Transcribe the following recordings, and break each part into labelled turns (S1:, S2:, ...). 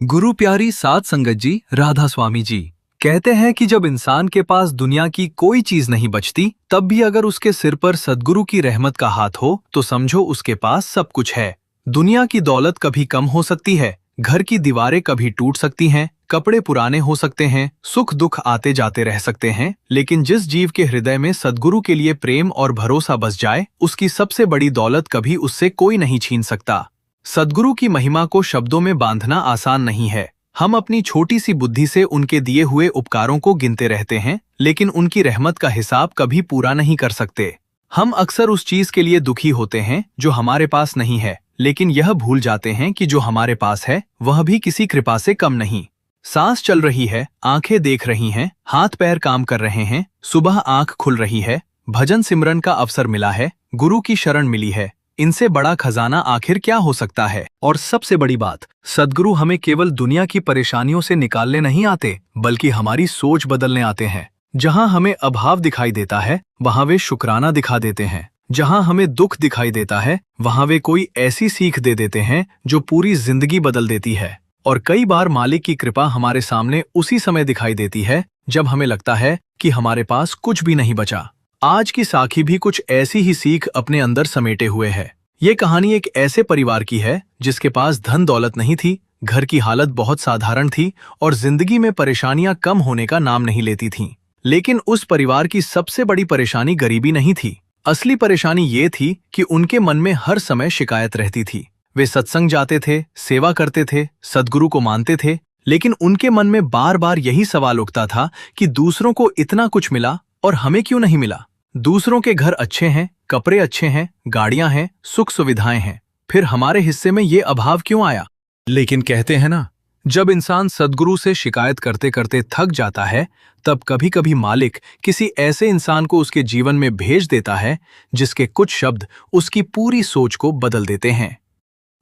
S1: गुरु प्यारी साध संगत जी, राधा स्वामी जी कहते हैं कि जब इंसान के पास दुनिया की कोई चीज नहीं बचती, तब भी अगर उसके सिर पर सद्गुरु की रहमत का हाथ हो तो समझो उसके पास सब कुछ है। दुनिया की दौलत कभी कम हो सकती है, घर की दीवारें कभी टूट सकती हैं, कपड़े पुराने हो सकते हैं, सुख दुख आते जाते रह सकते हैं, लेकिन जिस जीव के हृदय में सद्गुरु के लिए प्रेम और भरोसा बस जाए, उसकी सबसे बड़ी दौलत कभी उससे कोई नहीं छीन सकता। सद्गुरु की महिमा को शब्दों में बांधना आसान नहीं है। हम अपनी छोटी सी बुद्धि से उनके दिए हुए उपकारों को गिनते रहते हैं, लेकिन उनकी रहमत का हिसाब कभी पूरा नहीं कर सकते। हम अक्सर उस चीज के लिए दुखी होते हैं जो हमारे पास नहीं है, लेकिन यह भूल जाते हैं कि जो हमारे पास है वह भी किसी कृपा से कम नहीं। सांस चल रही है, आंखें देख रही हैं, हाथ पैर काम कर रहे हैं, सुबह आंख खुल रही है, भजन सिमरन का अवसर मिला है, गुरु की शरण मिली है, इनसे बड़ा खजाना आखिर क्या हो सकता है। और सबसे बड़ी बात, सद्गुरु हमें केवल दुनिया की परेशानियों से निकालने नहीं आते, बल्कि हमारी सोच बदलने आते हैं। जहां हमें अभाव दिखाई देता है वहां वे शुक्राना दिखा देते हैं। जहां हमें दुख दिखाई देता है वहां वे कोई ऐसी सीख दे देते हैं जो पूरी जिंदगी बदल देती है। और कई बार मालिक की कृपा हमारे सामने उसी समय दिखाई देती है जब हमें लगता है कि हमारे पास कुछ भी नहीं बचा। आज की साखी भी कुछ ऐसी ही सीख अपने अंदर समेटे हुए है। ये कहानी एक ऐसे परिवार की है जिसके पास धन दौलत नहीं थी, घर की हालत बहुत साधारण थी और जिंदगी में परेशानियां कम होने का नाम नहीं लेती थीं। लेकिन उस परिवार की सबसे बड़ी परेशानी गरीबी नहीं थी। असली परेशानी ये थी कि उनके मन में हर समय शिकायत रहती थी। वे सत्संग जाते थे, सेवा करते थे, सद्गुरु को मानते थे, लेकिन उनके मन में बार बार यही सवाल उठता था कि दूसरों को इतना कुछ मिला और हमें क्यों नहीं मिला। दूसरों के घर अच्छे हैं, कपड़े अच्छे हैं, गाड़ियां हैं, सुख सुविधाएं हैं, फिर हमारे हिस्से में ये अभाव क्यों आया। लेकिन कहते हैं ना, जब इंसान सद्गुरु से शिकायत करते करते थक जाता है, तब कभी कभी मालिक किसी ऐसे इंसान को उसके जीवन में भेज देता है जिसके कुछ शब्द उसकी पूरी सोच को बदल देते हैं।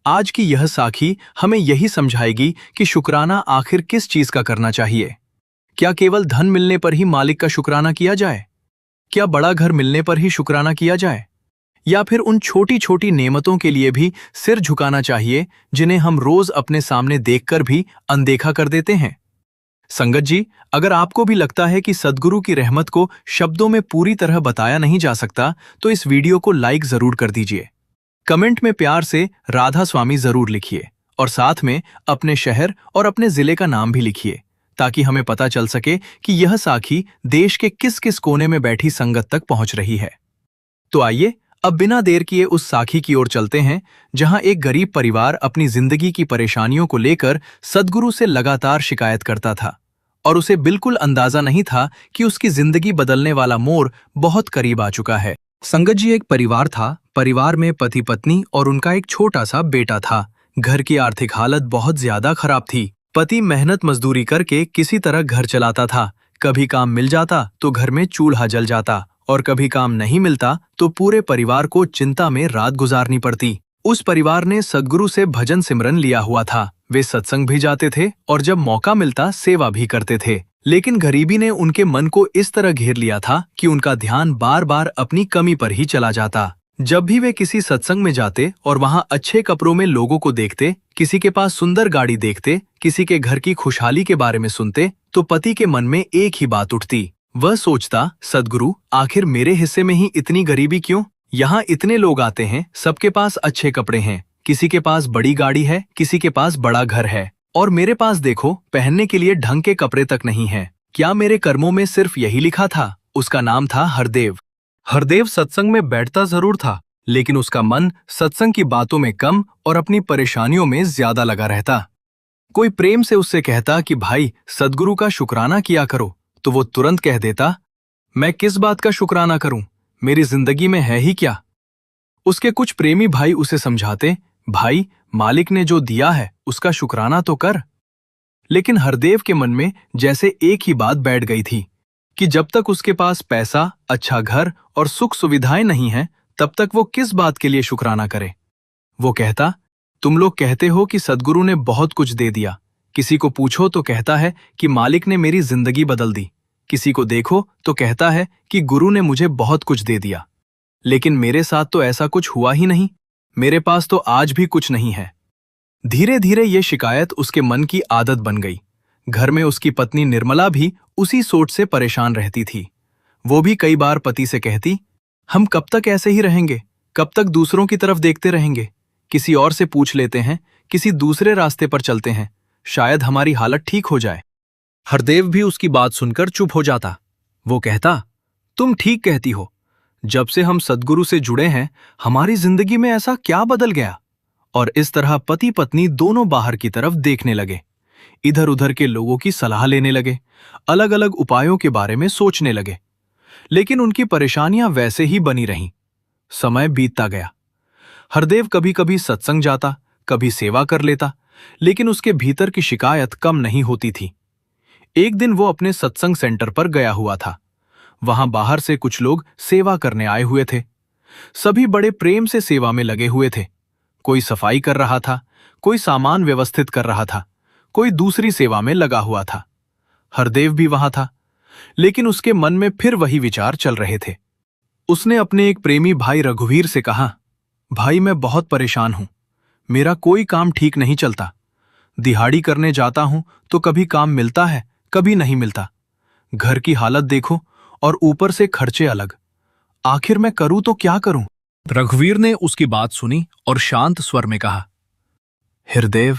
S1: आज की यह साखी हमें यही समझाएगी कि शुक्राना आखिर किस चीज का करना चाहिए। क्या केवल धन मिलने पर ही मालिक का शुक्राना किया जाए? क्या बड़ा घर मिलने पर ही शुक्राना किया जाए? या फिर उन छोटी छोटी नेमतों के लिए भी सिर झुकाना चाहिए जिन्हें हम रोज अपने सामने देखकर भी अनदेखा कर देते हैं? संगत जी, अगर आपको भी लगता है कि सद्गुरु की रहमत को शब्दों में पूरी तरह बताया नहीं जा सकता, तो इस वीडियो को लाइक जरूर कर दीजिए। कमेंट में प्यार से राधा स्वामी जरूर लिखिए और साथ में अपने शहर और अपने जिले का नाम भी लिखिए, ताकि हमें पता चल सके कि यह साखी देश के किस किस कोने में बैठी संगत तक पहुंच रही है। तो आइए अब बिना देर किए उस साखी की ओर चलते हैं, जहां एक गरीब परिवार अपनी जिंदगी की परेशानियों को लेकर सद्गुरु से लगातार शिकायत करता था और उसे बिल्कुल अंदाजा नहीं था कि उसकी जिंदगी बदलने वाला मोड़ बहुत करीब आ चुका है। संगत जी, एक परिवार था। परिवार में पति पत्नी और उनका एक छोटा सा बेटा था। घर की आर्थिक हालत बहुत ज्यादा खराब थी। पति मेहनत मजदूरी करके किसी तरह घर चलाता था। कभी काम मिल जाता तो घर में चूल्हा जल जाता और कभी काम नहीं मिलता तो पूरे परिवार को चिंता में रात गुजारनी पड़ती। उस परिवार ने सद्गुरु से भजन सिमरन लिया हुआ था। वे सत्संग भी जाते थे और जब मौका मिलता सेवा भी करते थे। लेकिन गरीबी ने उनके मन को इस तरह घेर लिया था कि उनका ध्यान बार बार अपनी कमी पर ही चला जाता। जब भी वे किसी सत्संग में जाते और वहां अच्छे कपड़ों में लोगों को देखते, किसी के पास सुंदर गाड़ी देखते, किसी के घर की खुशहाली के बारे में सुनते, तो पति के मन में एक ही बात उठती। वह सोचता, सद्गुरु, आखिर मेरे हिस्से में ही इतनी गरीबी क्यों? यहाँ इतने लोग आते हैं, सबके पास अच्छे कपड़े हैं, किसी के पास बड़ी गाड़ी है, किसी के पास बड़ा घर है, और मेरे पास देखो पहनने के लिए ढंग के कपड़े तक नहीं है। क्या मेरे कर्मों में सिर्फ यही लिखा था? उसका नाम था हरदेव। हरदेव सत्संग में बैठता जरूर था, लेकिन उसका मन सत्संग की बातों में कम और अपनी परेशानियों में ज्यादा लगा रहता। कोई प्रेम से उससे कहता कि भाई सद्गुरु का शुक्राना किया करो, तो वो तुरंत कह देता, मैं किस बात का शुक्राना करूं, मेरी जिंदगी में है ही क्या। उसके कुछ प्रेमी भाई उसे समझाते, भाई मालिक ने जो दिया है उसका शुक्राना तो कर। लेकिन हरदेव के मन में जैसे एक ही बात बैठ गई थी कि जब तक उसके पास पैसा, अच्छा घर और सुख सुविधाएं नहीं हैं, तब तक वो किस बात के लिए शुक्राना करे। वो कहता, तुम लोग कहते हो कि सद्गुरु ने बहुत कुछ दे दिया। किसी को पूछो तो कहता है कि मालिक ने मेरी जिंदगी बदल दी। किसी को देखो तो कहता है कि गुरु ने मुझे बहुत कुछ दे दिया। लेकिन मेरे साथ तो ऐसा कुछ हुआ ही नहीं। मेरे पास तो आज भी कुछ नहीं है। धीरे धीरे ये शिकायत उसके मन की आदत बन गई। घर में उसकी पत्नी निर्मला भी उसी सोच से परेशान रहती थी। वो भी कई बार पति से कहती, हम कब तक ऐसे ही रहेंगे, कब तक दूसरों की तरफ देखते रहेंगे, किसी और से पूछ लेते हैं, किसी दूसरे रास्ते पर चलते हैं, शायद हमारी हालत ठीक हो जाए। हरदेव भी उसकी बात सुनकर चुप हो जाता। वो कहता, तुम ठीक कहती हो, जब से हम सद्गुरु से जुड़े हैं हमारी जिंदगी में ऐसा क्या बदल गया। और इस तरह पति पत्नी दोनों बाहर की तरफ देखने लगे, इधर उधर के लोगों की सलाह लेने लगे, अलग अलग उपायों के बारे में सोचने लगे। लेकिन उनकी परेशानियां वैसे ही बनी रहीं। समय बीतता गया। हरदेव कभी कभी सत्संग जाता, कभी सेवा कर लेता, लेकिन उसके भीतर की शिकायत कम नहीं होती थी। एक दिन वो अपने सत्संग सेंटर पर गया हुआ था। वहां बाहर से कुछ लोग सेवा करने आए हुए थे। सभी बड़े प्रेम से सेवा में लगे हुए थे। कोई सफाई कर रहा था, कोई सामान व्यवस्थित कर रहा था, कोई दूसरी सेवा में लगा हुआ था। हरदेव भी वहां था, लेकिन उसके मन में फिर वही विचार चल रहे थे। उसने अपने एक प्रेमी भाई रघुवीर से कहा, भाई मैं बहुत परेशान हूं, मेरा कोई काम ठीक नहीं चलता। दिहाड़ी करने जाता हूं तो कभी काम मिलता है, कभी नहीं मिलता। घर की हालत देखो और ऊपर से खर्चे अलग। आखिर मैं करूं तो क्या करूं। रघुवीर ने उसकी बात सुनी और शांत स्वर में कहा, हरदेव,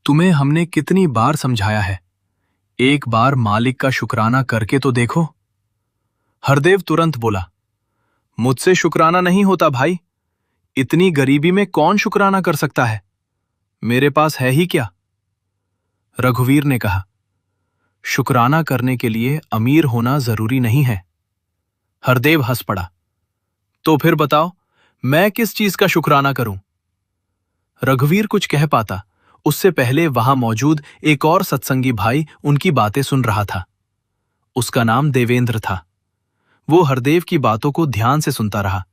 S1: तुम्हें हमने कितनी बार समझाया है, एक बार मालिक का शुक्राना करके तो देखो। हरदेव तुरंत बोला, मुझसे शुक्राना नहीं होता भाई, इतनी गरीबी में कौन शुक्राना कर सकता है, मेरे पास है ही क्या। रघुवीर ने कहा, शुक्राना करने के लिए अमीर होना जरूरी नहीं है। हरदेव हंस पड़ा, तो फिर बताओ मैं किस चीज का शुक्राना करूं। रघुवीर कुछ कह पाता, उससे पहले वहां मौजूद एक और सत्संगी भाई उनकी बातें सुन रहा था। उसका नाम देवेंद्र था। वो हरदेव की बातों को ध्यान से सुनता रहा।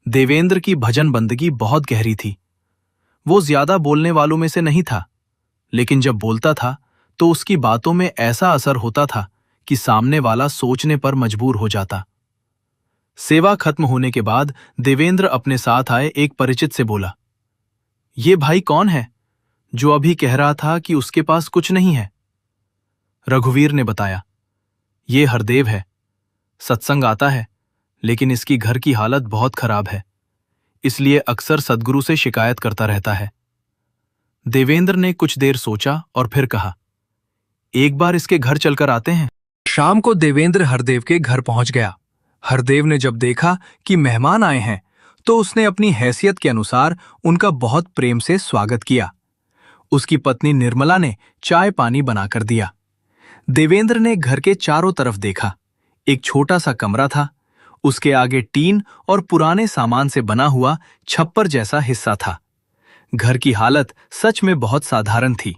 S1: देवेंद्र की भजन बंदगी बहुत गहरी थी। वो ज्यादा बोलने वालों में से नहीं था, लेकिन जब बोलता था तो उसकी बातों में ऐसा असर होता था कि सामने वाला सोचने पर मजबूर हो जाता। सेवा खत्म होने के बाद देवेंद्र अपने साथ आए एक परिचित से बोला, ये भाई कौन है जो अभी कह रहा था कि उसके पास कुछ नहीं है। रघुवीर ने बताया, ये हरदेव है, सत्संग आता है, लेकिन इसकी घर की हालत बहुत खराब है, इसलिए अक्सर सद्गुरु से शिकायत करता रहता है। देवेंद्र ने कुछ देर सोचा और फिर कहा, एक बार इसके घर चलकर आते हैं। शाम को देवेंद्र हरदेव के घर पहुंच गया। हरदेव ने जब देखा कि मेहमान आए हैं तो उसने अपनी हैसियत के अनुसार उनका बहुत प्रेम से स्वागत किया। उसकी पत्नी निर्मला ने चाय पानी बनाकर दिया। देवेंद्र ने घर के चारों तरफ देखा। एक छोटा सा कमरा था, उसके आगे टीन और पुराने सामान से बना हुआ छप्पर जैसा हिस्सा था। घर की हालत सच में बहुत साधारण थी।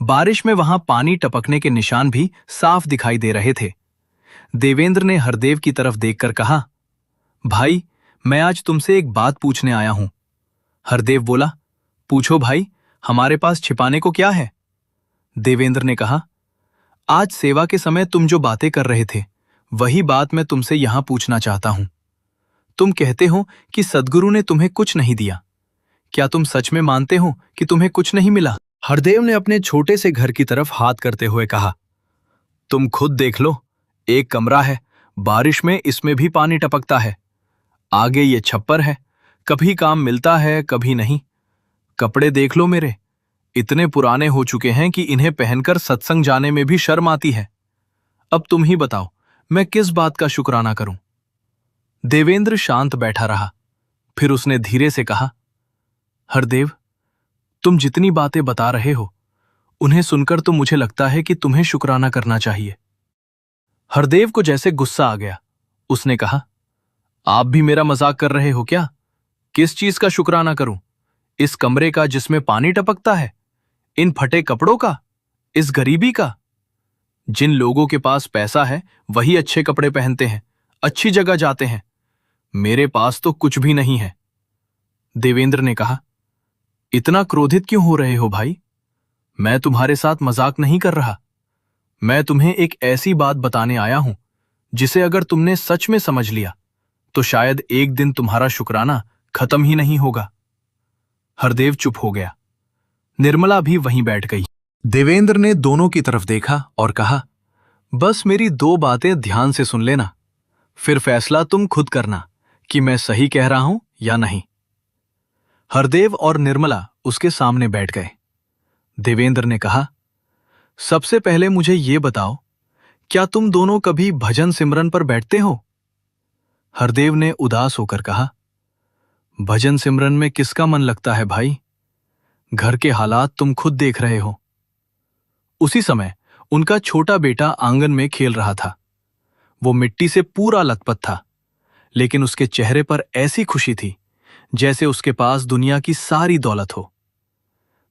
S1: बारिश में वहां पानी टपकने के निशान भी साफ दिखाई दे रहे थे। देवेंद्र ने हरदेव की तरफ देखकर कहा, भाई मैं आज तुमसे एक बात पूछने आया हूं। हरदेव बोला, पूछो भाई, हमारे पास छिपाने को क्या है। देवेंद्र ने कहा, आज सेवा के समय तुम जो बातें कर रहे थे वही बात मैं तुमसे यहां पूछना चाहता हूं। तुम कहते हो कि सद्गुरु ने तुम्हें कुछ नहीं दिया, क्या तुम सच में मानते हो कि तुम्हें कुछ नहीं मिला। हरदेव ने अपने छोटे से घर की तरफ हाथ करते हुए कहा, तुम खुद देख लो, एक कमरा है, बारिश में इसमें भी पानी टपकता है, आगे ये छप्पर है, कभी काम मिलता है कभी नहीं। कपड़े देख लो मेरे, इतने पुराने हो चुके हैं कि इन्हें पहनकर सत्संग जाने में भी शर्म आती है। अब तुम ही बताओ मैं किस बात का शुक्राना करूं। देवेंद्र शांत बैठा रहा, फिर उसने धीरे से कहा, हरदेव, तुम जितनी बातें बता रहे हो उन्हें सुनकर तो मुझे लगता है कि तुम्हें शुक्राना करना चाहिए। हरदेव को जैसे गुस्सा आ गया। उसने कहा, आप भी मेरा मजाक कर रहे हो क्या। किस चीज का शुक्राना करूं, इस कमरे का जिसमें पानी टपकता है, इन फटे कपड़ों का, इस गरीबी का। जिन लोगों के पास पैसा है वही अच्छे कपड़े पहनते हैं, अच्छी जगह जाते हैं, मेरे पास तो कुछ भी नहीं है। देवेंद्र ने कहा, इतना क्रोधित क्यों हो रहे हो भाई, मैं तुम्हारे साथ मजाक नहीं कर रहा। मैं तुम्हें एक ऐसी बात बताने आया हूं जिसे अगर तुमने सच में समझ लिया तो शायद एक दिन तुम्हारा शुक्राना खत्म ही नहीं होगा। हरदेव चुप हो गया। निर्मला भी वहीं बैठ गई। देवेंद्र ने दोनों की तरफ देखा और कहा, बस मेरी दो बातें ध्यान से सुन लेना, फिर फैसला तुम खुद करना कि मैं सही कह रहा हूं या नहीं। हरदेव और निर्मला उसके सामने बैठ गए। देवेंद्र ने कहा, सबसे पहले मुझे ये बताओ, क्या तुम दोनों कभी भजन सिमरन पर बैठते हो? हरदेव ने उदास होकर कहा, भजन सिमरन में किसका मन लगता है भाई? घर के हालात तुम खुद देख रहे हो। उसी समय उनका छोटा बेटा आंगन में खेल रहा था। वो मिट्टी से पूरा लथपथ था, लेकिन उसके चेहरे पर ऐसी खुशी थी जैसे उसके पास दुनिया की सारी दौलत हो।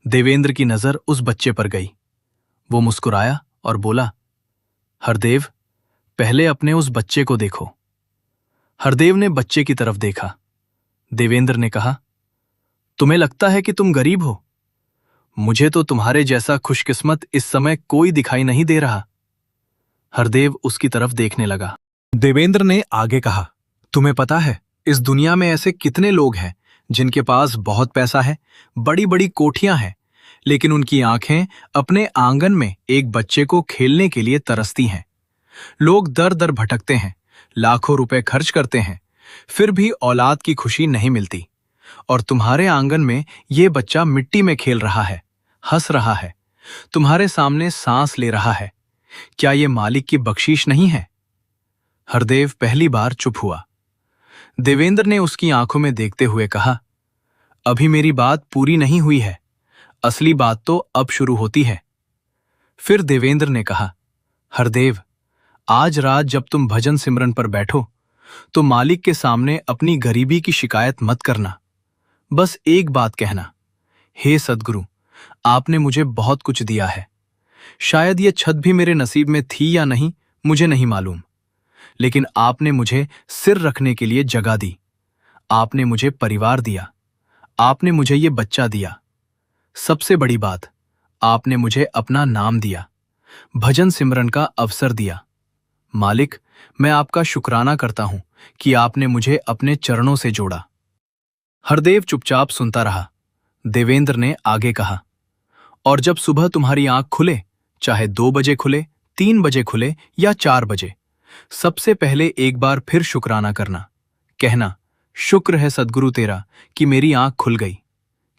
S1: देवेंद्र की नजर उस बच्चे पर गई। वो मुस्कुराया और बोला, हरदेव, पहले अपने उस बच्चे को देखो। हरदेव ने बच्चे की तरफ देखा। देवेंद्र ने कहा, तुम्हें लगता है कि तुम गरीब हो? मुझे तो तुम्हारे जैसा खुशकिस्मत इस समय कोई दिखाई नहीं दे रहा। हरदेव उसकी तरफ देखने लगा। देवेंद्र ने आगे कहा, तुम्हें पता है इस दुनिया में ऐसे कितने लोग हैं जिनके पास बहुत पैसा है, बड़ी बड़ी कोठियां हैं, लेकिन उनकी आंखें अपने आंगन में एक बच्चे को खेलने के लिए तरसती हैं। लोग दर दर भटकते हैं, लाखों रुपए खर्च करते हैं, फिर भी औलाद की खुशी नहीं मिलती। और तुम्हारे आंगन में ये बच्चा मिट्टी में खेल रहा है, हंस रहा है, तुम्हारे सामने सांस ले रहा है। क्या ये मालिक की बख्शीश नहीं है? हरदेव पहली बार चुप हुआ। देवेंद्र ने उसकी आंखों में देखते हुए कहा, अभी मेरी बात पूरी नहीं हुई है, असली बात तो अब शुरू होती है। फिर देवेंद्र ने कहा, हरदेव, आज रात जब तुम भजन सिमरन पर बैठो तो मालिक के सामने अपनी गरीबी की शिकायत मत करना। बस एक बात कहना, हे सद्गुरु, आपने मुझे बहुत कुछ दिया है। शायद ये छत भी मेरे नसीब में थी या नहीं, मुझे नहीं मालूम, लेकिन आपने मुझे सिर रखने के लिए जगह दी। आपने मुझे परिवार दिया, आपने मुझे ये बच्चा दिया। सबसे बड़ी बात, आपने मुझे अपना नाम दिया, भजन सिमरन का अवसर दिया। मालिक, मैं आपका शुक्राना करता हूं कि आपने मुझे अपने चरणों से जोड़ा। हरदेव चुपचाप सुनता रहा। देवेंद्र ने आगे कहा, और जब सुबह तुम्हारी आंख खुले, चाहे 2 बजे खुले, 3 बजे खुले या 4 बजे, सबसे पहले एक बार फिर शुक्राना करना। कहना, शुक्र है सद्गुरु तेरा कि मेरी आंख खुल गई।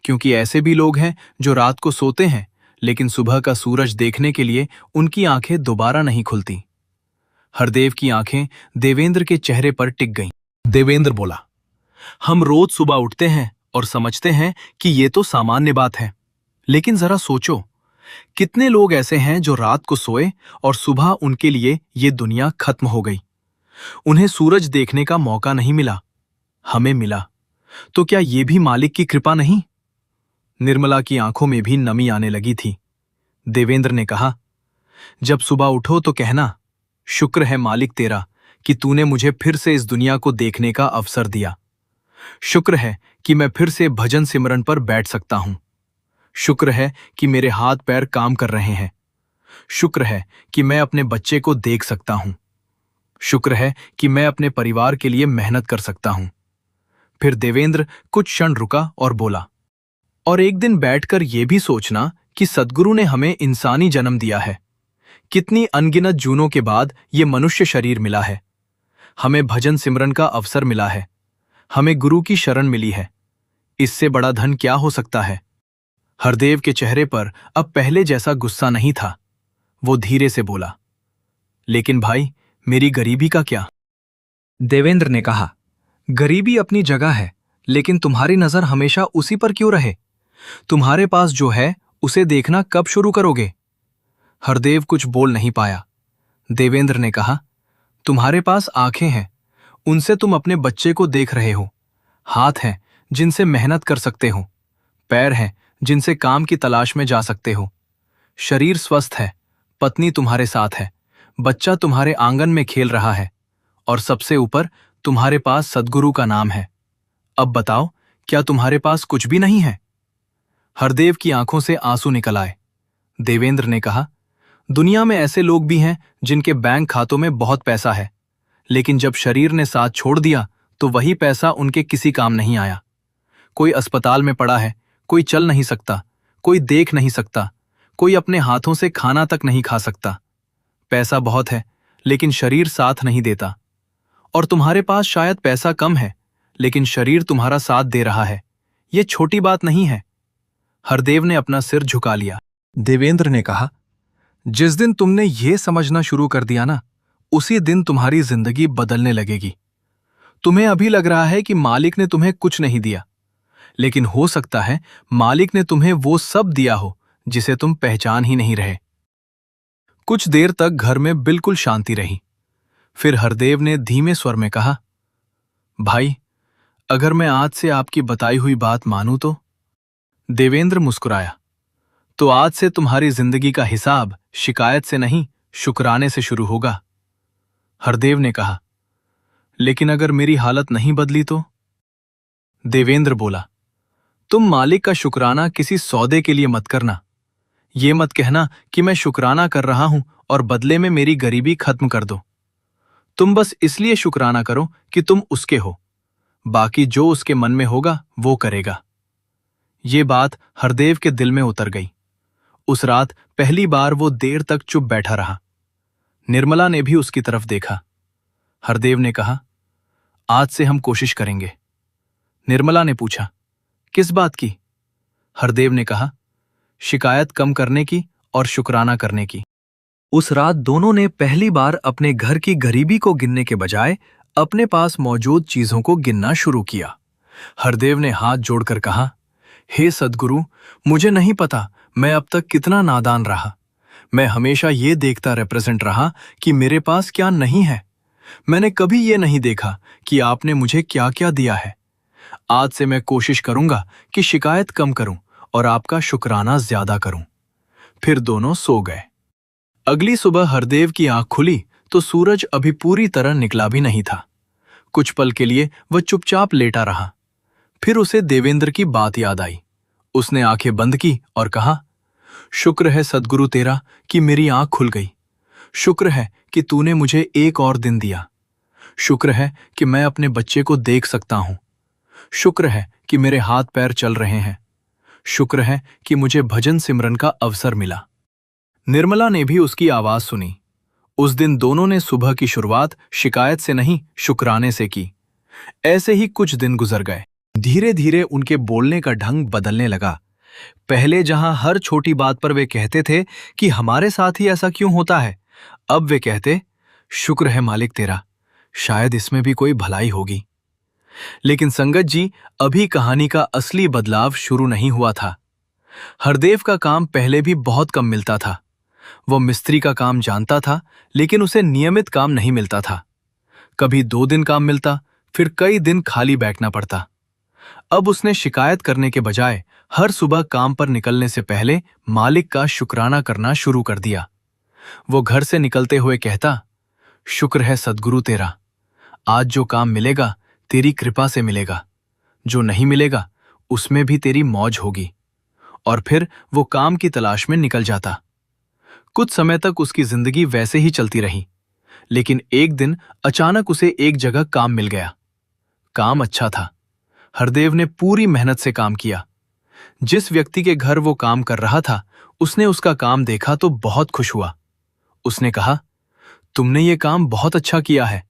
S1: क्योंकि ऐसे भी लोग हैं जो रात को सोते हैं, लेकिन सुबह का सूरज देखने के लिए उनकी आंखें दोबारा नहीं खुलती। हरदेव की आंखें देवेंद्र के चेहरे पर टिक गईं। देवेंद्र बोला, हम रोज सुबह उठते हैं और समझते हैं कि ये तो सामान्य बात है, लेकिन जरा सोचो, कितने लोग ऐसे हैं जो रात को सोए और सुबह उनके लिए ये दुनिया खत्म हो गई। उन्हें सूरज देखने का मौका नहीं मिला, हमें मिला। तो क्या ये भी मालिक की कृपा नहीं? निर्मला की आंखों में भी नमी आने लगी थी। देवेंद्र ने कहा, जब सुबह उठो तो कहना, शुक्र है मालिक तेरा कि तूने मुझे फिर से इस दुनिया को देखने का अवसर दिया। शुक्र है कि मैं फिर से भजन सिमरन पर बैठ सकता हूं। शुक्र है कि मेरे हाथ पैर काम कर रहे हैं। शुक्र है कि मैं अपने बच्चे को देख सकता हूं। शुक्र है कि मैं अपने परिवार के लिए मेहनत कर सकता हूं। फिर देवेंद्र कुछ क्षण रुका और बोला, और एक दिन बैठकर यह भी सोचना कि सद्गुरु ने हमें इंसानी जन्म दिया है। कितनी अनगिनत जूनों के बाद ये मनुष्य शरीर मिला है। हमें भजन सिमरन का अवसर मिला है, हमें गुरु की शरण मिली है। इससे बड़ा धन क्या हो सकता है? हरदेव के चेहरे पर अब पहले जैसा गुस्सा नहीं था। वो धीरे से बोला, लेकिन भाई, मेरी गरीबी का क्या? देवेंद्र ने कहा, गरीबी अपनी जगह है, लेकिन तुम्हारी नजर हमेशा उसी पर क्यों रहे? तुम्हारे पास जो है उसे देखना कब शुरू करोगे? हरदेव कुछ बोल नहीं पाया। देवेंद्र ने कहा, तुम्हारे पास आंखें हैं, उनसे तुम अपने बच्चे को देख रहे हो। हाथ हैं जिनसे मेहनत कर सकते हो, पैर हैं जिनसे काम की तलाश में जा सकते हो। शरीर स्वस्थ है, पत्नी तुम्हारे साथ है, बच्चा तुम्हारे आंगन में खेल रहा है, और सबसे ऊपर तुम्हारे पास सद्गुरु का नाम है। अब बताओ, क्या तुम्हारे पास कुछ भी नहीं है? हरदेव की आंखों से आंसू निकल आए। देवेंद्र ने कहा, दुनिया में ऐसे लोग भी हैं जिनके बैंक खातों में बहुत पैसा है, लेकिन जब शरीर ने साथ छोड़ दिया तो वही पैसा उनके किसी काम नहीं आया। कोई अस्पताल में पड़ा है, कोई चल नहीं सकता, कोई देख नहीं सकता, कोई अपने हाथों से खाना तक नहीं खा सकता। पैसा बहुत है, लेकिन शरीर साथ नहीं देता। और तुम्हारे पास शायद पैसा कम है, लेकिन शरीर तुम्हारा साथ दे रहा है। ये छोटी बात नहीं है। हरदेव ने अपना सिर झुका लिया। देवेंद्र ने कहा, जिस दिन तुमने ये समझना शुरू कर दिया ना, उसी दिन तुम्हारी जिंदगी बदलने लगेगी। तुम्हें अभी लग रहा है कि मालिक ने तुम्हें कुछ नहीं दिया, लेकिन हो सकता है मालिक ने तुम्हें वो सब दिया हो जिसे तुम पहचान ही नहीं रहे। कुछ देर तक घर में बिल्कुल शांति रही। फिर हरदेव ने धीमे स्वर में कहा, भाई, अगर मैं आज से आपकी बताई हुई बात मानूं तो? देवेंद्र मुस्कुराया। तो आज से तुम्हारी जिंदगी का हिसाब शिकायत से नहीं, शुक्राने से शुरू होगा। हरदेव ने कहा, लेकिन अगर मेरी हालत नहीं बदली तो? देवेंद्र बोला, तुम मालिक का शुक्राना किसी सौदे के लिए मत करना। ये मत कहना कि मैं शुक्राना कर रहा हूं और बदले में मेरी गरीबी खत्म कर दो। तुम बस इसलिए शुक्राना करो कि तुम उसके हो, बाकी जो उसके मन में होगा वो करेगा। ये बात हरदेव के दिल में उतर गई। उस रात पहली बार वो देर तक चुप बैठा रहा। निर्मला ने भी उसकी तरफ देखा। हरदेव ने कहा, आज से हम कोशिश करेंगे। निर्मला ने पूछा, किस बात की? हरदेव ने कहा, शिकायत कम करने की और शुक्राना करने की। उस रात दोनों ने पहली बार अपने घर की गरीबी को गिनने के बजाय अपने पास मौजूद चीजों को गिनना शुरू किया। हरदेव ने हाथ जोड़कर कहा, हे सद्गुरु, मुझे नहीं पता मैं अब तक कितना नादान रहा। मैं हमेशा ये देखता रिप्रेजेंट रहा कि मेरे पास क्या नहीं है। मैंने कभी ये नहीं देखा कि आपने मुझे क्या क्या दिया है। आज से मैं कोशिश करूंगा कि शिकायत कम करूं और आपका शुक्राना ज्यादा करूं। फिर दोनों सो गए। अगली सुबह हरदेव की आंख खुली तो सूरज अभी पूरी तरह निकला भी नहीं था। कुछ पल के लिए वह चुपचाप लेटा रहा। फिर उसे देवेंद्र की बात याद आई। उसने आंखें बंद की और कहा, शुक्र है सद्गुरु तेरा कि मेरी आंख खुल गई। शुक्र है कि तूने मुझे एक और दिन दिया। शुक्र है कि मैं अपने बच्चे को देख सकता हूं। शुक्र है कि मेरे हाथ पैर चल रहे हैं। शुक्र है कि मुझे भजन सिमरन का अवसर मिला। निर्मला ने भी उसकी आवाज सुनी। उस दिन दोनों ने सुबह की शुरुआत शिकायत से नहीं, शुक्राने से की। ऐसे ही कुछ दिन गुजर गए। धीरे धीरे उनके बोलने का ढंग बदलने लगा। पहले जहां हर छोटी बात पर वे कहते थे कि हमारे साथ ही ऐसा क्यों होता है, अब वे कहते, शुक्र है मालिक तेरा, शायद इसमें भी कोई भलाई होगी। लेकिन संगत जी, अभी कहानी का असली बदलाव शुरू नहीं हुआ था। हरदेव का काम पहले भी बहुत कम मिलता था। वो मिस्त्री का काम जानता था, लेकिन उसे नियमित काम नहीं मिलता था। कभी 2 दिन काम मिलता, फिर कई दिन खाली बैठना पड़ता। अब उसने शिकायत करने के बजाय हर सुबह काम पर निकलने से पहले मालिक का शुक्राना करना शुरू कर दिया। वो घर से निकलते हुए कहता, शुक्र है सद्गुरु तेरा, आज जो काम मिलेगा तेरी कृपा से मिलेगा, जो नहीं मिलेगा उसमें भी तेरी मौज होगी। और फिर वो काम की तलाश में निकल जाता। कुछ समय तक उसकी जिंदगी वैसे ही चलती रही, लेकिन एक दिन अचानक उसे एक जगह काम मिल गया। काम अच्छा था। हरदेव ने पूरी मेहनत से काम किया। जिस व्यक्ति के घर वो काम कर रहा था, उसने उसका काम देखा तो बहुत खुश हुआ। उसने कहा, तुमने ये काम बहुत अच्छा किया है।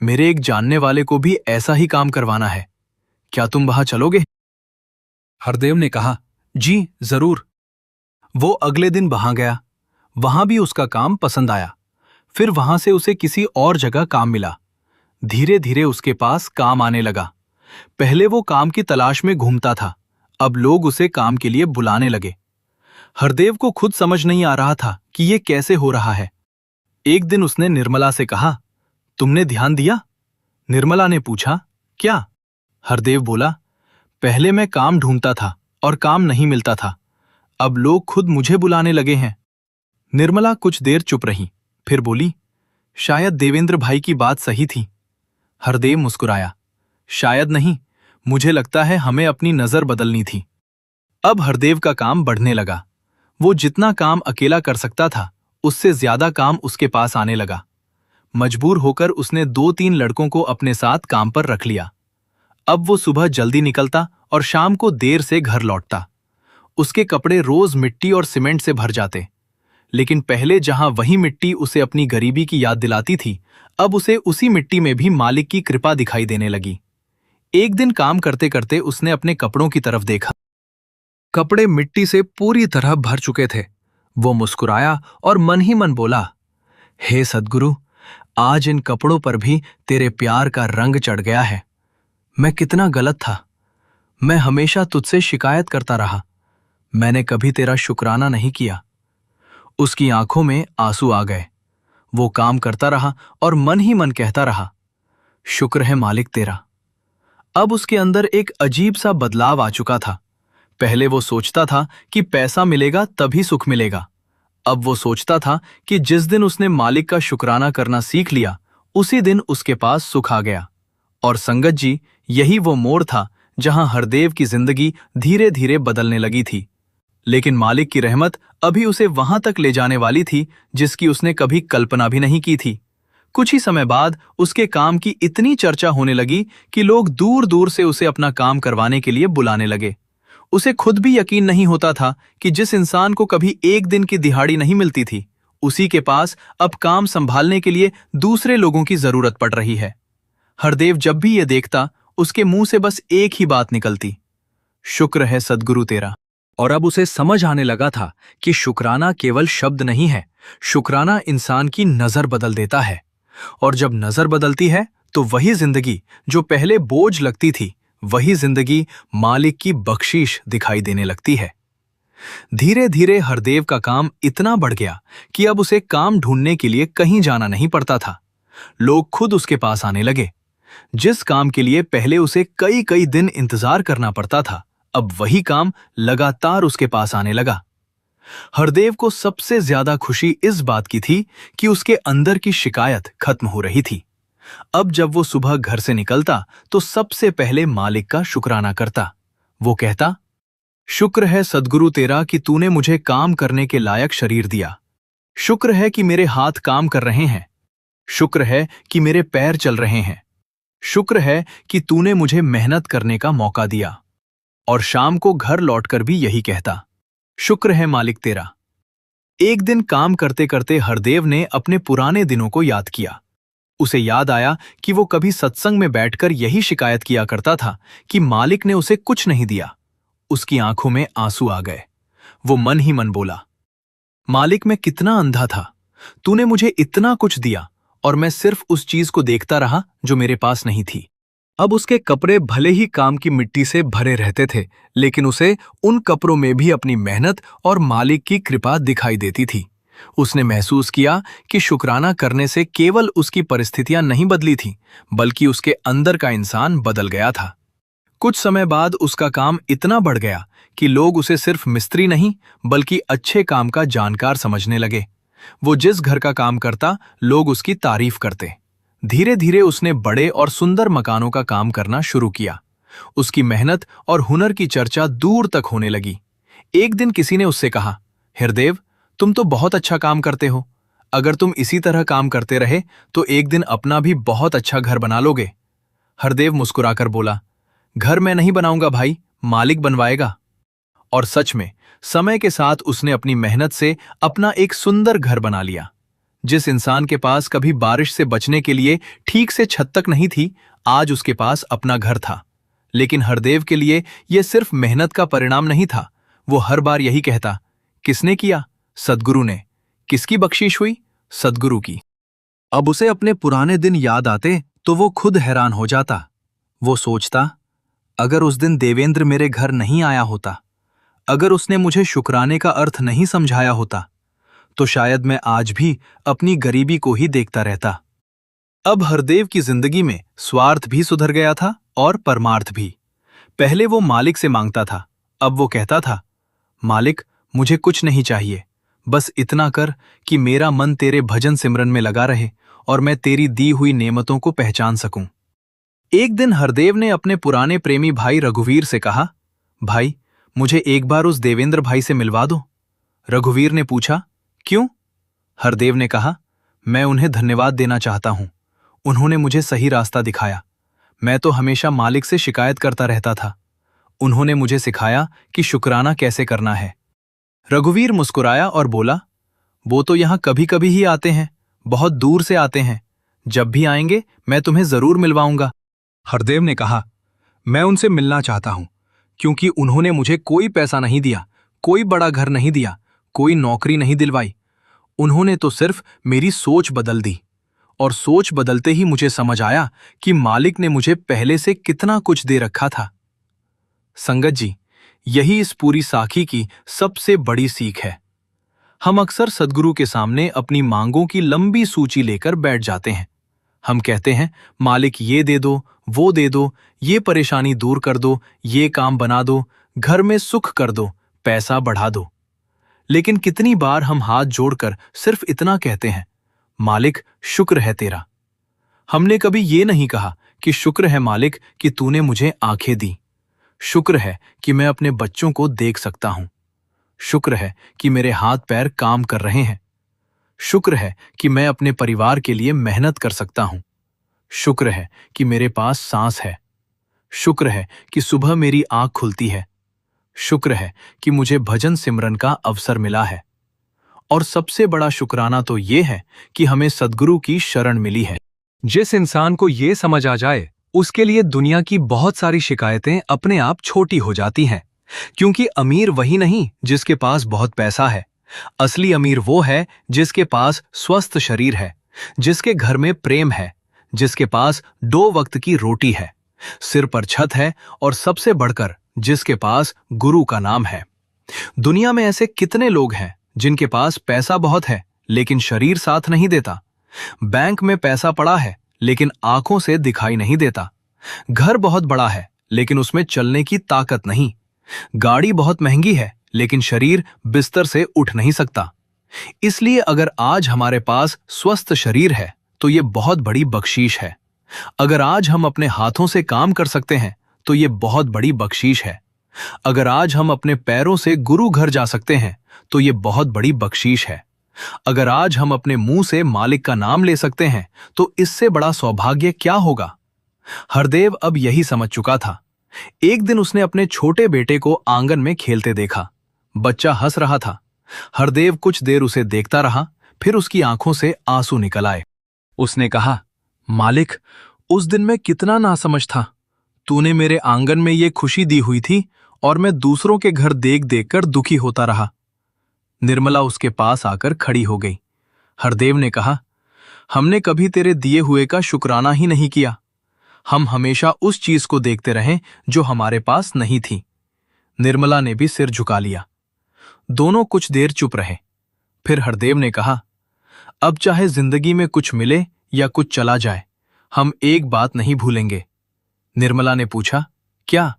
S1: मेरे एक जानने वाले को भी ऐसा ही काम करवाना है। क्या तुम वहां चलोगे? हरदेव ने कहा, जी जरूर। वो अगले दिन वहां गया। वहां भी उसका काम पसंद आया। फिर वहां से उसे किसी और जगह काम मिला। धीरे धीरे उसके पास काम आने लगा। पहले वो काम की तलाश में घूमता था, अब लोग उसे काम के लिए बुलाने लगे। हरदेव को खुद समझ नहीं आ रहा था कि ये कैसे हो रहा है। एक दिन उसने निर्मला से कहा, तुमने ध्यान दिया? निर्मला ने पूछा, क्या? हरदेव बोला, पहले मैं काम ढूंढता था और काम नहीं मिलता था, अब लोग खुद मुझे बुलाने लगे हैं। निर्मला कुछ देर चुप रही, फिर बोली, शायद देवेंद्र भाई की बात सही थी। हरदेव मुस्कुराया, शायद नहीं, मुझे लगता है हमें अपनी नजर बदलनी थी। अब हरदेव का काम बढ़ने लगा। वो जितना काम अकेला कर सकता था, उससे ज्यादा काम उसके पास आने लगा। मजबूर होकर उसने 2-3 लड़कों को अपने साथ काम पर रख लिया। अब वो सुबह जल्दी निकलता और शाम को देर से घर लौटता। उसके कपड़े रोज मिट्टी और सीमेंट से भर जाते। लेकिन पहले जहां वही मिट्टी उसे अपनी गरीबी की याद दिलाती थी, अब उसे उसी मिट्टी में भी मालिक की कृपा दिखाई देने लगी। एक दिन काम करते करते उसने अपने कपड़ों की तरफ देखा। कपड़े मिट्टी से पूरी तरह भर चुके थे। वो मुस्कुराया और मन ही मन बोला, हे सद्गुरु, आज इन कपड़ों पर भी तेरे प्यार का रंग चढ़ गया है। मैं कितना गलत था। मैं हमेशा तुझसे शिकायत करता रहा। मैंने कभी तेरा शुक्राना नहीं किया। उसकी आंखों में आंसू आ गए। वो काम करता रहा और मन ही मन कहता रहा, शुक्र है मालिक तेरा। अब उसके अंदर एक अजीब सा बदलाव आ चुका था। पहले वो सोचता था कि पैसा मिलेगा तभी सुख मिलेगा। अब वो सोचता था कि जिस दिन उसने मालिक का शुक्राना करना सीख लिया, उसी दिन उसके पास सुख आ गया। और संगत जी, यही वो मोड़ था जहां हरदेव की जिंदगी धीरे धीरे बदलने लगी थी। लेकिन मालिक की रहमत अभी उसे वहां तक ले जाने वाली थी जिसकी उसने कभी कल्पना भी नहीं की थी। कुछ ही समय बाद उसके काम की इतनी चर्चा होने लगी कि लोग दूर दूर से उसे अपना काम करवाने के लिए बुलाने लगे। उसे खुद भी यकीन नहीं होता था कि जिस इंसान को कभी एक दिन की दिहाड़ी नहीं मिलती थी, उसी के पास अब काम संभालने के लिए दूसरे लोगों की जरूरत पड़ रही है। हरदेव जब भी ये देखता, उसके मुंह से बस एक ही बात निकलती, शुक्र है सद्गुरु तेरा। और अब उसे समझ आने लगा था कि शुक्राना केवल शब्द नहीं है, शुक्राना इंसान की नजर बदल देता है। और जब नजर बदलती है तो वही जिंदगी जो पहले बोझ लगती थी, वही जिंदगी मालिक की बख्शीश दिखाई देने लगती है। धीरे धीरे हरदेव का काम इतना बढ़ गया कि अब उसे काम ढूंढने के लिए कहीं जाना नहीं पड़ता था। लोग खुद उसके पास आने लगे। जिस काम के लिए पहले उसे कई कई दिन इंतजार करना पड़ता था, अब वही काम लगातार उसके पास आने लगा। हरदेव को सबसे ज्यादा खुशी इस बात की थी कि उसके अंदर की शिकायत खत्म हो रही थी। अब जब वो सुबह घर से निकलता तो सबसे पहले मालिक का शुक्राना करता। वो कहता, शुक्र है सद्गुरु तेरा कि तूने मुझे काम करने के लायक शरीर दिया। शुक्र है कि मेरे हाथ काम कर रहे हैं। शुक्र है कि मेरे पैर चल रहे हैं। शुक्र है कि तूने मुझे मेहनत करने का मौका दिया। और शाम को घर लौटकर भी यही कहता, शुक्र है मालिक तेरा। एक दिन काम करते करते हरदेव ने अपने पुराने दिनों को याद किया। उसे याद आया कि वो कभी सत्संग में बैठकर यही शिकायत किया करता था कि मालिक ने उसे कुछ नहीं दिया। उसकी आंखों में आंसू आ गए। वो मन ही मन बोला, मालिक मैं कितना अंधा था। तूने मुझे इतना कुछ दिया और मैं सिर्फ उस चीज को देखता रहा जो मेरे पास नहीं थी। अब उसके कपड़े भले ही काम की मिट्टी से भरे रहते थे, लेकिन उसे उन कपड़ों में भी अपनी मेहनत और मालिक की कृपा दिखाई देती थी। उसने महसूस किया कि शुक्राना करने से केवल उसकी परिस्थितियां नहीं बदली थीं, बल्कि उसके अंदर का इंसान बदल गया था। कुछ समय बाद उसका काम इतना बढ़ गया कि लोग उसे सिर्फ मिस्त्री नहीं, बल्कि अच्छे काम का जानकार समझने लगे। वो जिस घर का काम करता, लोग उसकी तारीफ करते। धीरे धीरे उसने बड़े और सुंदर मकानों का काम करना शुरू किया। उसकी मेहनत और हुनर की चर्चा दूर तक होने लगी। एक दिन किसी ने उससे कहा, हरदेव, तुम तो बहुत अच्छा काम करते हो। अगर तुम इसी तरह काम करते रहे तो एक दिन अपना भी बहुत अच्छा घर बना लोगे। हरदेव मुस्कुराकर बोला, घर मैं नहीं बनाऊंगा भाई, मालिक बनवाएगा। और सच में समय के साथ उसने अपनी मेहनत से अपना एक सुंदर घर बना लिया। जिस इंसान के पास कभी बारिश से बचने के लिए ठीक से छत तक नहीं थी, आज उसके पास अपना घर था। लेकिन हरदेव के लिए यह सिर्फ मेहनत का परिणाम नहीं था। वो हर बार यही कहता, किसने किया? सद्गुरु ने। किसकी बख्शीश हुई? सद्गुरु की। अब उसे अपने पुराने दिन याद आते तो वो खुद हैरान हो जाता। वो सोचता, अगर उस दिन देवेंद्र मेरे घर नहीं आया होता, अगर उसने मुझे शुक्राने का अर्थ नहीं समझाया होता, तो शायद मैं आज भी अपनी गरीबी को ही देखता रहता। अब हरदेव की जिंदगी में स्वार्थ भी सुधर गया था और परमार्थ भी। पहले वो मालिक से मांगता था, अब वो कहता था, मालिक मुझे कुछ नहीं चाहिए, बस इतना कर कि मेरा मन तेरे भजन सिमरन में लगा रहे और मैं तेरी दी हुई नेमतों को पहचान सकूं। एक दिन हरदेव ने अपने पुराने प्रेमी भाई रघुवीर से कहा, भाई मुझे एक बार उस देवेंद्र भाई से मिलवा दो। रघुवीर ने पूछा, क्यों? हरदेव ने कहा, मैं उन्हें धन्यवाद देना चाहता हूं। उन्होंने मुझे सही रास्ता दिखाया। मैं तो हमेशा मालिक से शिकायत करता रहता था। उन्होंने मुझे सिखाया कि शुक्राना कैसे करना है। रघुवीर मुस्कुराया और बोला, वो तो यहाँ कभी कभी ही आते हैं, बहुत दूर से आते हैं। जब भी आएंगे मैं तुम्हें जरूर मिलवाऊंगा। हरदेव ने कहा, मैं उनसे मिलना चाहता हूं, क्योंकि उन्होंने मुझे कोई पैसा नहीं दिया, कोई बड़ा घर नहीं दिया, कोई नौकरी नहीं दिलवाई। उन्होंने तो सिर्फ मेरी सोच बदल दी, और सोच बदलते ही मुझे समझ आया कि मालिक ने मुझे पहले से कितना कुछ दे रखा था। संगत जी, यही इस पूरी साखी की सबसे बड़ी सीख है। हम अक्सर सद्गुरु के सामने अपनी मांगों की लंबी सूची लेकर बैठ जाते हैं। हम कहते हैं, मालिक ये दे दो, वो दे दो, ये परेशानी दूर कर दो, ये काम बना दो, घर में सुख कर दो, पैसा बढ़ा दो। लेकिन कितनी बार हम हाथ जोड़कर सिर्फ इतना कहते हैं, मालिक शुक्र है तेरा। हमने कभी ये नहीं कहा कि शुक्र है मालिक कि तूने मुझे आंखें दी, शुक्र है कि मैं अपने बच्चों को देख सकता हूं, शुक्र है कि मेरे हाथ पैर काम कर रहे हैं, शुक्र है कि मैं अपने परिवार के लिए मेहनत कर सकता हूं, शुक्र है कि मेरे पास सांस है, शुक्र है कि सुबह मेरी आंख खुलती है, शुक्र है कि मुझे भजन सिमरन का अवसर मिला है। और सबसे बड़ा शुक्राना तो ये है कि हमें सद्गुरु की शरण मिली है। जिस इंसान को ये समझ आ जाए, उसके लिए दुनिया की बहुत सारी शिकायतें अपने आप छोटी हो जाती हैं, क्योंकि अमीर वही नहीं जिसके पास बहुत पैसा है। असली अमीर वो है जिसके पास स्वस्थ शरीर है, जिसके घर में प्रेम है, जिसके पास 2 वक्त की रोटी है, सिर पर छत है, और सबसे बढ़कर जिसके पास गुरु का नाम है। दुनिया में ऐसे कितने लोग हैं जिनके पास पैसा बहुत है लेकिन शरीर साथ नहीं देता। बैंक में पैसा पड़ा है लेकिन आंखों से दिखाई नहीं देता। घर बहुत बड़ा है लेकिन उसमें चलने की ताकत नहीं। गाड़ी बहुत महंगी है लेकिन शरीर बिस्तर से उठ नहीं सकता। इसलिए अगर आज हमारे पास स्वस्थ शरीर है तो ये बहुत बड़ी बख्शीश है। अगर आज हम अपने हाथों से काम कर सकते हैं तो ये बहुत बड़ी बख्शीश है। अगर आज हम अपने पैरों से गुरु घर जा सकते हैं तो ये बहुत बड़ी बख्शीश है। अगर आज हम अपने मुंह से मालिक का नाम ले सकते हैं तो इससे बड़ा सौभाग्य क्या होगा। हरदेव अब यही समझ चुका था। एक दिन उसने अपने छोटे बेटे को आंगन में खेलते देखा। बच्चा हंस रहा था। हरदेव कुछ देर उसे देखता रहा, फिर उसकी आंखों से आंसू निकल आए। उसने कहा, मालिक, उस दिन मैं कितना नासमझ था। तूने मेरे आंगन में ये खुशी दी हुई थी और मैं दूसरों के घर देख देख कर दुखी होता रहा। निर्मला उसके पास आकर खड़ी हो गई। हरदेव ने कहा, हमने कभी तेरे दिए हुए का शुक्राना ही नहीं किया। हम हमेशा उस चीज को देखते रहे जो हमारे पास नहीं थी। निर्मला ने भी सिर झुका लिया। दोनों कुछ देर चुप रहे। फिर हरदेव ने कहा, अब चाहे जिंदगी में कुछ मिले या कुछ चला जाए, हम एक बात नहीं भूलेंगे। निर्मला ने पूछा, क्या?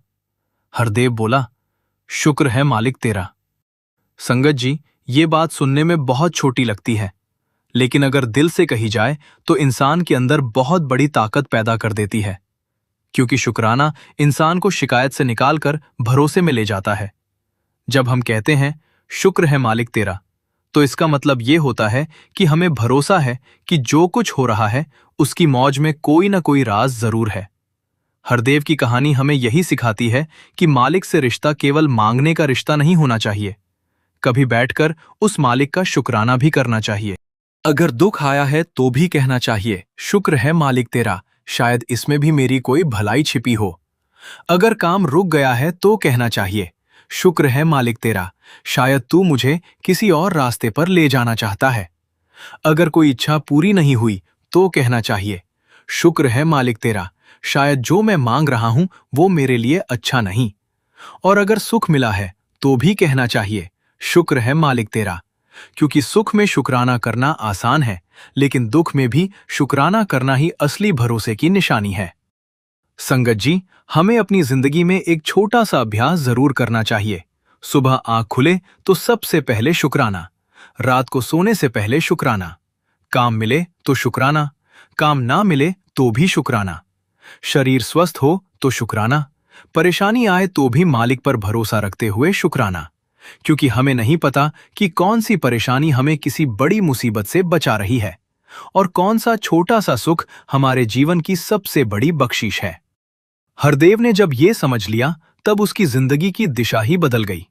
S1: हरदेव बोला, शुक्र है मालिक तेरा। संगत जी, ये बात सुनने में बहुत छोटी लगती है, लेकिन अगर दिल से कही जाए तो इंसान के अंदर बहुत बड़ी ताकत पैदा कर देती है। क्योंकि शुक्राना इंसान को शिकायत से निकालकर भरोसे में ले जाता है। जब हम कहते हैं शुक्र है मालिक तेरा, तो इसका मतलब ये होता है कि हमें भरोसा है कि जो कुछ हो रहा है उसकी मौज में कोई ना कोई राज जरूर है। हरदेव की कहानी हमें यही सिखाती है कि मालिक से रिश्ता केवल मांगने का रिश्ता नहीं होना चाहिए। कभी बैठकर उस मालिक का शुक्राना भी करना चाहिए। अगर दुख आया है तो भी कहना चाहिए, शुक्र है मालिक तेरा, शायद इसमें भी मेरी कोई भलाई छिपी हो। अगर काम रुक गया है तो कहना चाहिए, शुक्र है मालिक तेरा, शायद तू मुझे किसी और रास्ते पर ले जाना चाहता है। अगर कोई इच्छा पूरी नहीं हुई तो कहना चाहिए, शुक्र है मालिक तेरा, शायद जो मैं मांग रहा हूं वो मेरे लिए अच्छा नहीं। और अगर सुख मिला है तो भी कहना चाहिए, शुक्र है मालिक तेरा, क्योंकि सुख में शुक्राना करना आसान है, लेकिन दुख में भी शुक्राना करना ही असली भरोसे की निशानी है। संगत जी, हमें अपनी जिंदगी में एक छोटा सा अभ्यास जरूर करना चाहिए। सुबह आंख खुले तो सबसे पहले शुक्राना, रात को सोने से पहले शुक्राना, काम मिले तो शुक्राना, काम ना मिले तो भी शुक्राना, शरीर स्वस्थ हो तो शुक्राना, परेशानी आए तो भी मालिक पर भरोसा रखते हुए शुक्राना, क्योंकि हमें नहीं पता कि कौन सी परेशानी हमें किसी बड़ी मुसीबत से बचा रही है और कौन सा छोटा सा सुख हमारे जीवन की सबसे बड़ी बख्शीश है। हरदेव ने जब ये समझ लिया तब उसकी जिंदगी की दिशा ही बदल गई।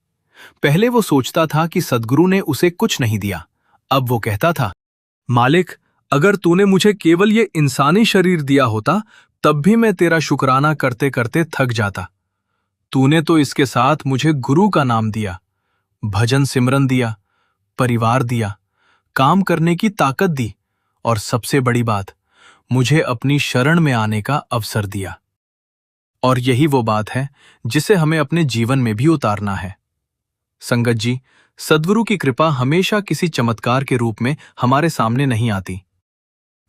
S1: पहले वो सोचता था कि सद्गुरु ने उसे कुछ नहीं दिया। अब वो कहता था, मालिक, अगर तूने मुझे केवल ये इंसानी शरीर दिया होता तब भी मैं तेरा शुक्राना करते करते थक जाता। तूने तो इसके साथ मुझे गुरु का नाम दिया, भजन सिमरन दिया, परिवार दिया, काम करने की ताकत दी और सबसे बड़ी बात, मुझे अपनी शरण में आने का अवसर दिया। और यही वो बात है जिसे हमें अपने जीवन में भी उतारना है। संगत जी, सद्गुरु की कृपा हमेशा किसी चमत्कार के रूप में हमारे सामने नहीं आती।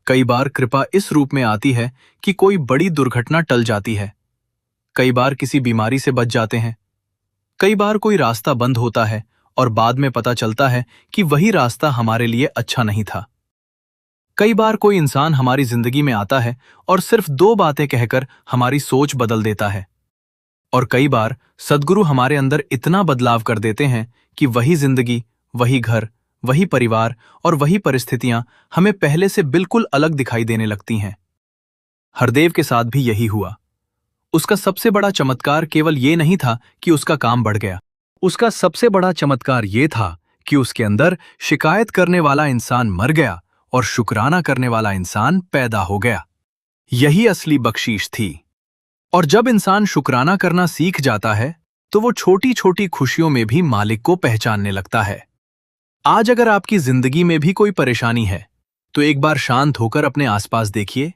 S1: कई बार कृपा इस रूप में आती है कि कोई बड़ी दुर्घटना टल जाती है, कई बार किसी बीमारी से बच जाते हैं, कई बार कोई रास्ता बंद होता है और बाद में पता चलता है कि वही रास्ता हमारे लिए अच्छा नहीं था। कई बार कोई इंसान हमारी जिंदगी में आता है और सिर्फ 2 बातें कहकर हमारी सोच बदल देता है। और कई बार सद्गुरु हमारे अंदर इतना बदलाव कर देते हैं कि वही जिंदगी, वही घर, वही परिवार और वही परिस्थितियां हमें पहले से बिल्कुल अलग दिखाई देने लगती हैं। हरदेव के साथ भी यही हुआ। उसका सबसे बड़ा चमत्कार केवल ये नहीं था कि उसका काम बढ़ गया। उसका सबसे बड़ा चमत्कार ये था कि उसके अंदर शिकायत करने वाला इंसान मर गया और शुक्राना करने वाला इंसान पैदा हो गया। यही असली बख्शीश थी। और जब इंसान शुक्राना करना सीख जाता है तो वो छोटी छोटी खुशियों में भी मालिक को पहचानने लगता है। आज अगर आपकी जिंदगी में भी कोई परेशानी है तो एक बार शांत होकर अपने आसपास देखिए।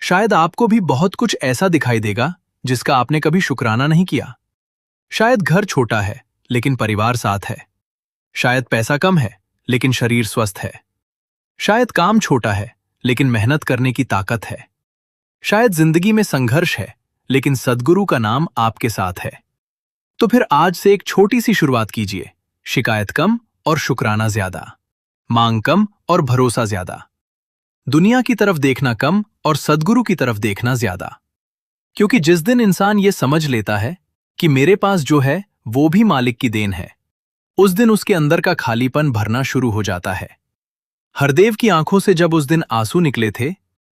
S1: शायद आपको भी बहुत कुछ ऐसा दिखाई देगा जिसका आपने कभी शुक्राना नहीं किया। शायद घर छोटा है लेकिन परिवार साथ है। शायद पैसा कम है लेकिन शरीर स्वस्थ है। शायद काम छोटा है लेकिन मेहनत करने की ताकत है। शायद जिंदगी में संघर्ष है लेकिन सद्गुरु का नाम आपके साथ है। तो फिर आज से एक छोटी सी शुरुआत कीजिए। शिकायत कम और शुक्राना ज्यादा, मांग कम और भरोसा ज्यादा, दुनिया की तरफ देखना कम और सद्गुरु की तरफ देखना ज्यादा। क्योंकि जिस दिन इंसान ये समझ लेता है कि मेरे पास जो है वो भी मालिक की देन है, उस दिन उसके अंदर का खालीपन भरना शुरू हो जाता है। हरदेव की आंखों से जब उस दिन आंसू निकले थे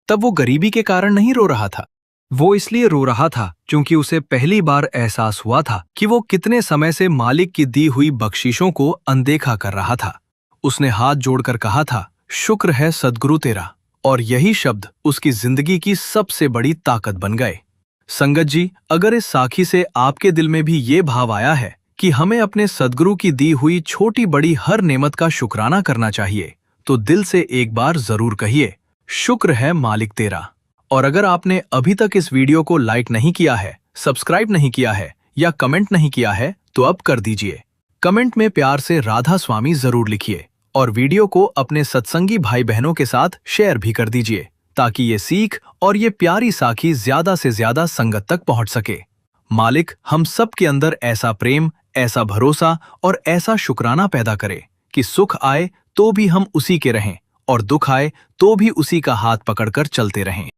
S1: तब वो गरीबी के कारण नहीं रो रहा था। वो इसलिए रो रहा था क्योंकि उसे पहली बार एहसास हुआ था कि वो कितने समय से मालिक की दी हुई बख्शिशों को अनदेखा कर रहा था। उसने हाथ जोड़कर कहा था, शुक्र है सद्गुरु तेरा। और यही शब्द उसकी जिंदगी की सबसे बड़ी ताकत बन गए। संगत जी, अगर इस साखी से आपके दिल में भी ये भाव आया है कि हमें अपने सद्गुरु की दी हुई छोटी बड़ी हर नेमत का शुक्राना करना चाहिए, तो दिल से एक बार जरूर कहिए, शुक्र है मालिक तेरा। और अगर आपने अभी तक इस वीडियो को लाइक नहीं किया है, सब्सक्राइब नहीं किया है या कमेंट नहीं किया है तो अब कर दीजिए। कमेंट में प्यार से राधा स्वामी जरूर लिखिए और वीडियो को अपने सत्संगी भाई बहनों के साथ शेयर भी कर दीजिए ताकि ये सीख और ये प्यारी साखी ज्यादा से ज्यादा संगत तक पहुंच सके। मालिक हम सब के अंदर ऐसा प्रेम, ऐसा भरोसा और ऐसा शुक्राना पैदा करे कि सुख आए तो भी हम उसी के रहें और दुख आए तो भी उसी का हाथ पकड़कर चलते रहें।